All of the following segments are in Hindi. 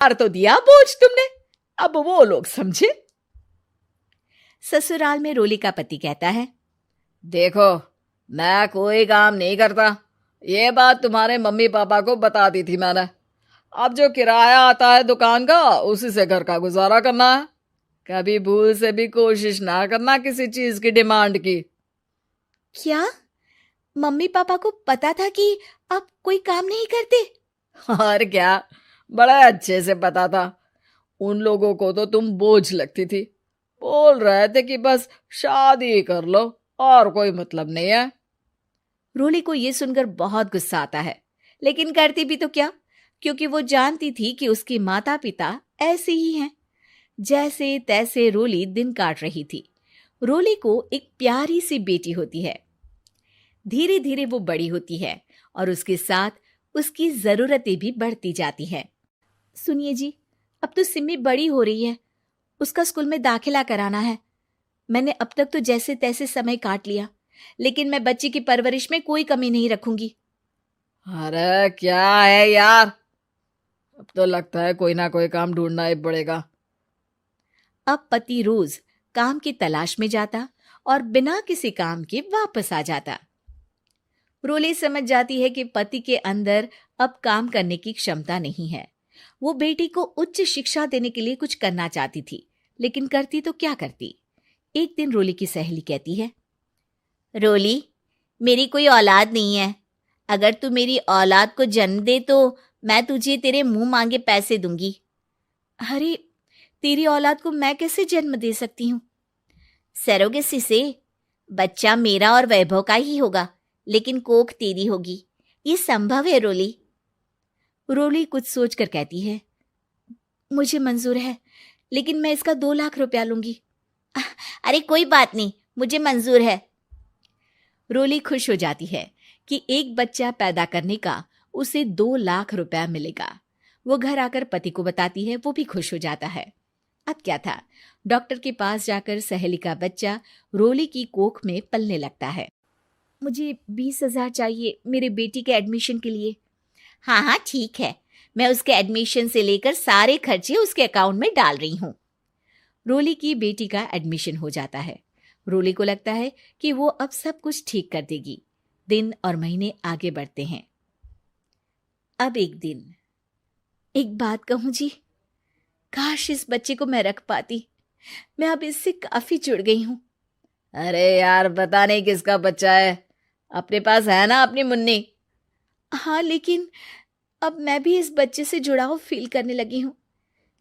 मार तो दिया बोझ तुमने, अब वो लोग समझे। ससुराल में रोली का पति कहता है, देखो मैं कोई काम नहीं करता, ये बात तुम्हारे मम्मी पापा को बता दी थी मैंने। अब जो किराया आता है दुकान का उसी से घर का गुजारा करना है। कभी भूल से भी कोशिश ना करना किसी चीज की डिमांड की। क्या मम्मी पापा को पता था कि आप कोई काम नहीं करते? और क्या, बड़ा अच्छे से पता था। उन लोगों को तो तुम बोझ लगती थी, बोल रहे थे कि बस शादी कर लो और कोई मतलब नहीं है। रोली को यह सुनकर बहुत गुस्सा आता है, लेकिन करती भी तो क्या, क्योंकि वो जानती थी कि उसके माता पिता ऐसे ही हैं। जैसे तैसे रोली दिन काट रही थी। रोली को एक प्यारी सी बेटी होती है। धीरे धीरे वो बड़ी होती है और उसके साथ उसकी जरूरतें भी बढ़ती जाती हैं। सुनिए जी, अब तो सिमी बड़ी हो रही है, उसका स्कूल में दाखिला कराना है। मैंने अब तक तो जैसे तैसे समय काट लिया, लेकिन मैं बच्ची की परवरिश में कोई कमी नहीं रखूंगी। अरे क्या है यार, अब तो लगता है कोई ना कोई काम ढूंढना ही पड़ेगा। अब पति रोज काम की तलाश में जाता और बिना किसी काम के वापस आ जाता। रोली समझ जाती है कि पति के अंदर अब काम करने की क्षमता नहीं है। वो बेटी को उच्च शिक्षा देने के लिए कुछ करना चाहती थी, लेकिन करती तो क्या करती। एक दिन रोली की सहेली कहती है, रोली, मेरी कोई औलाद नहीं है। अगर तू मेरी औलाद को जन्म दे तो मैं तुझे तेरे मुंह मांगे पैसे दूंगी। अरे, तेरी औलाद को मैं कैसे जन्म दे सकती हूँ? सरोगेसी से। बच्चा मेरा और वैभव का ही होगा, लेकिन कोख तेरी होगी। ये संभव है रोली। रोली कुछ सोचकर कहती है, मुझे मंजूर है, लेकिन मैं इसका 2 लाख रुपया लूंगी। अरे कोई बात नहीं, मुझे मंजूर है। रोली खुश हो जाती है कि एक बच्चा पैदा करने का उसे 2 लाख रुपया मिलेगा। वो घर आकर पति को बताती है, वो भी खुश हो जाता है। अब क्या था, डॉक्टर के पास जाकर सहेली का बच्चा रोली की कोख में पलने लगता है। मुझे 20,000 चाहिए मेरे बेटी के एडमिशन के लिए। हाँ हाँ ठीक है, मैं उसके एडमिशन से लेकर सारे खर्चे उसके अकाउंट में डाल रही हूँ। रोली की बेटी का एडमिशन हो जाता है। रोली को लगता है कि वो अब सब कुछ ठीक कर देगी। दिन और महीने आगे बढ़ते हैं। अब एक दिन, एक बात कहूँ जी, काश इस बच्चे को मैं रख पाती। मैं अब इससे काफी जुड़ गई हूँ। अरे यार, पता नहीं किसका बच्चा है, अपने पास है ना अपनी मुन्नी। हाँ, लेकिन अब मैं भी इस बच्चे से जुड़ाव फील करने लगी हूँ।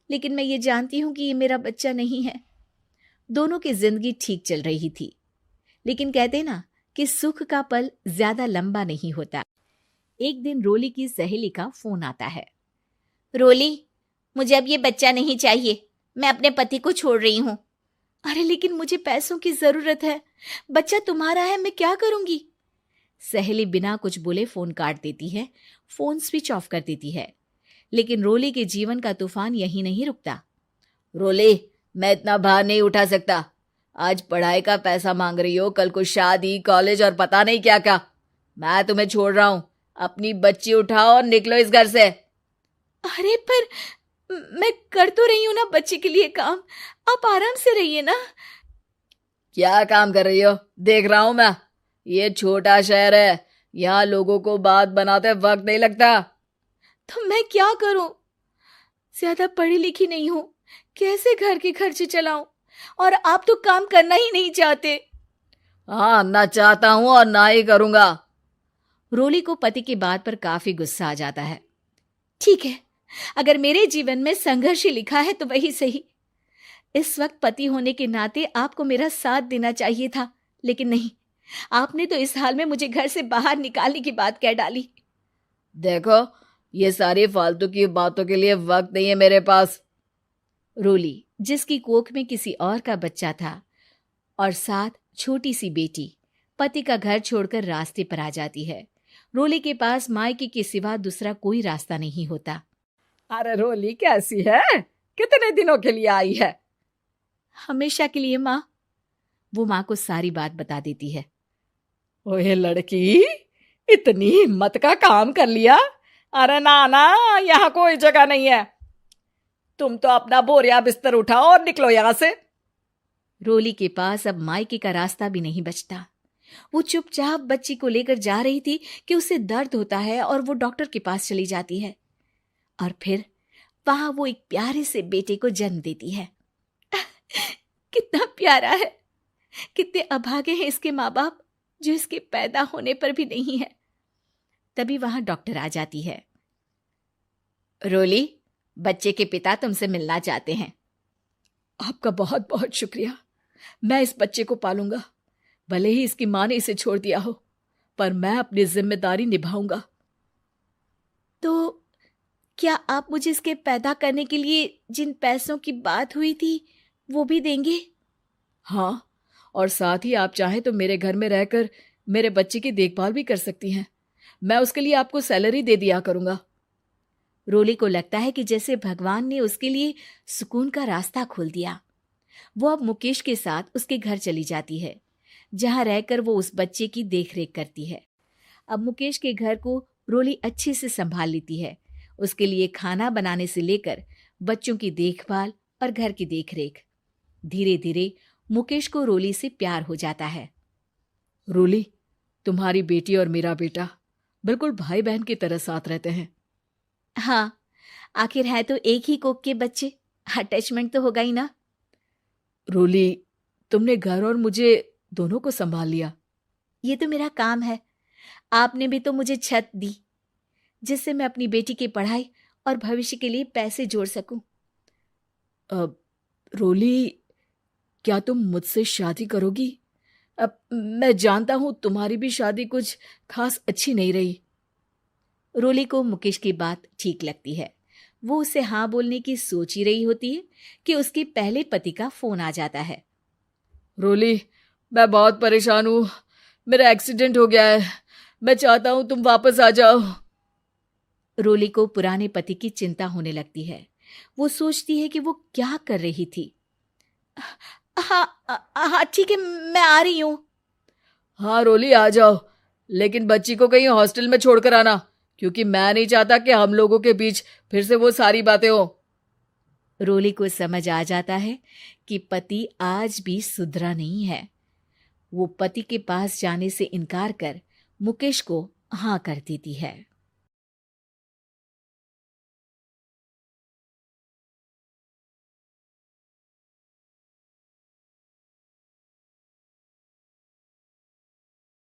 लेकिन मैं ये जानती हूँ कि ये मेरा बच्चा नहीं है। दोनों की जिंदगी ठीक चल रही थी, लेकिन कहते ना कि सुख का पल ज्यादा लंबा नहीं होता। एक दिन रोली की सहेली का फोन आता है। रोली, मुझे अब ये बच्चा नहीं चाहिए, मैं अपने पति को छोड़ रही हूँ। अरे लेकिन मुझे पैसों की जरूरत है, बच्चा तुम्हारा है, मैं क्या करूंगी? सहेली बिना कुछ बोले फोन काट देती है, फोन स्विच ऑफ कर देती है। लेकिन रोली के जीवन का तूफान यहीं नहीं रुकता। रोली, मैं इतना भार नहीं उठा सकता। आज पढ़ाई का पैसा मांग रही हो, कल को शादी, कॉलेज और पता नहीं क्या क्या। मैं तुम्हें छोड़ रहा हूँ, अपनी बच्ची उठाओ और निकलो इस घर से। अरे पर मैं कर तो रही हूं ना बच्चे के लिए काम, आप आराम से रहिए ना। क्या काम कर रही हो, देख रहा हूं मैं। ये छोटा शहर है, यहाँ लोगों को बात बनाते वक्त नहीं लगता। तो मैं क्या करूं? ज्यादा पढ़ी लिखी नहीं हूं, कैसे घर के खर्चे चलाऊं? और आप तो काम करना ही नहीं चाहते। हाँ, ना चाहता हूं और ना ही करूंगा। रोली को पति की बात पर काफी गुस्सा आ जाता है। ठीक है, अगर मेरे जीवन में संघर्ष ही लिखा है तो वही सही। इस वक्त पति होने के नाते आपको मेरा साथ देना चाहिए था, लेकिन नहीं, आपने तो इस हाल में मुझे घर से बाहर निकालने की बात कह डाली। देखो, ये सारी फालतू की बातों के लिए वक्त नहीं है मेरे पास। रोली, जिसकी कोख में किसी और का बच्चा था और साथ छोटी सी बेटी, पति का घर छोड़कर रास्ते पर आ जाती है। रोली के पास मायके के सिवा दूसरा कोई रास्ता नहीं होता। अरे रोली, कैसी है? कितने दिनों के लिए आई है? हमेशा के लिए माँ। वो माँ को सारी बात बता देती है। ओए लड़की, इतनी हिम्मत का काम कर लिया। अरे ना ना, यहाँ कोई जगह नहीं है। तुम तो अपना बोरिया बिस्तर उठाओ और निकलो यहाँ से। रोली के पास अब मायके का रास्ता भी नहीं बचता। वो चुपचाप बच्ची को लेकर जा रही थी कि उसे दर्द होता है और वो डॉक्टर के पास चली जाती है और फिर वहां वो एक प्यारे से बेटे को जन्म देती है। कितना प्यारा है, कितने अभागे हैं इसके माँ बाप जो इसके पैदा होने पर भी नहीं है। तभी वहां डॉक्टर आ जाती है। रोली, बच्चे के पिता तुमसे मिलना चाहते हैं। आपका बहुत बहुत शुक्रिया। मैं इस बच्चे को पालूंगा, भले ही इसकी माँ ने इसे छोड़ दिया हो, पर मैं अपनी जिम्मेदारी निभाऊंगा। तो क्या आप मुझे इसके पैदा करने के लिए जिन पैसों की बात हुई थी वो भी देंगे? हाँ, और साथ ही आप चाहें तो मेरे घर में रहकर मेरे बच्चे की देखभाल भी कर सकती हैं। मैं उसके लिए आपको सैलरी दे दिया करूंगा। रोली को लगता है कि जैसे भगवान ने उसके लिए सुकून का रास्ता खोल दिया। वो अब मुकेश के साथ उसके घर चली जाती है, जहां रहकर वो उस बच्चे की देखरेख करती है। अब मुकेश के घर को रोली अच्छे से संभाल लेती है। उसके लिए खाना बनाने से लेकर बच्चों की देखभाल और घर की देखरेख। धीरे धीरे मुकेश को रोली से प्यार हो जाता है। रोली, तुम्हारी बेटी और मेरा बेटा बिल्कुल भाई बहन की तरह साथ रहते हैं। हाँ, आखिर है तो एक ही कोख के बच्चे, अटैचमेंट तो होगा ही ना। रोली, तुमने घर और मुझे दोनों को संभाल लिया। ये तो मेरा काम है। आपने भी तो मुझे छत दी जिससे मैं अपनी बेटी की पढ़ाई और भविष्य के लिए पैसे जोड़ सकूं। अब रोली, क्या तुम मुझसे शादी करोगी? अब मैं जानता हूं तुम्हारी भी शादी कुछ खास अच्छी नहीं रही। रोली को मुकेश की बात ठीक लगती है। वो उसे हाँ बोलने की सोच ही रही होती है कि उसके पहले पति का फोन आ जाता है। रोली, मैं बहुत परेशान हूं। मेरा एक्सीडेंट हो गया है। मैं चाहता हूं तुम वापस आ जाओ। रोली को पुराने पति की चिंता होने लगती है। वो सोचती है कि वो क्या कर रही थी। हाँ हाँ, ठीक है, मैं आ रही हूं। हाँ रोली, आ जाओ, लेकिन बच्ची को कहीं हॉस्टल में छोड़कर आना, क्योंकि मैं नहीं चाहता कि हम लोगों के बीच फिर से वो सारी बातें हो। रोली को समझ आ जाता है कि पति आज भी सुधरा नहीं है। वो पति के पास जाने से इनकार कर मुकेश को हाँ कर देती है।